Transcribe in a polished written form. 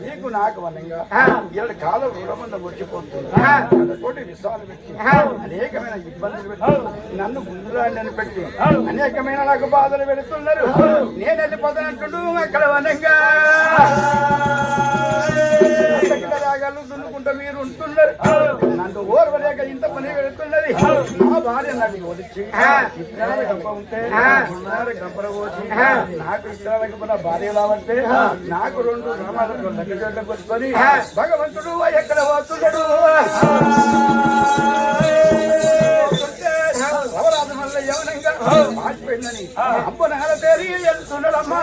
నీకు నాకు వనంగా 2 కాలం రుణమన్న వచ్చిపోతుంది విషయాలు పెట్టి అనేకమైన ఇబ్బందులు పెట్టి నన్ను ముందురాండి అని పెట్టి అనేకమైన నాకు బాధలు పెడుతున్నారు. నేను వెళ్ళిపోతానంటుడు అక్కడ వనంగా రాగాలు దున్నుకుంటా మీరు ఉంటున్నారు. నన్ను ఓర్వలేక ఇంత పని పెడుతున్నది. నా భార్య నాకు వచ్చి ఇద్దరు గంప ఉంటే గంపల పోసి నాకు ఇద్దరు భార్య రావంటే నాకు 2 గ్రామాలకు లెక్కజోట్లకు వచ్చుకొని భగవంతుడు ఎక్కడ పోతున్నాడు అవరాధ వల్ల యవనంగా మారిపోయిందని అమ్మనాల పేరు వెళ్తున్నాడమ్మా.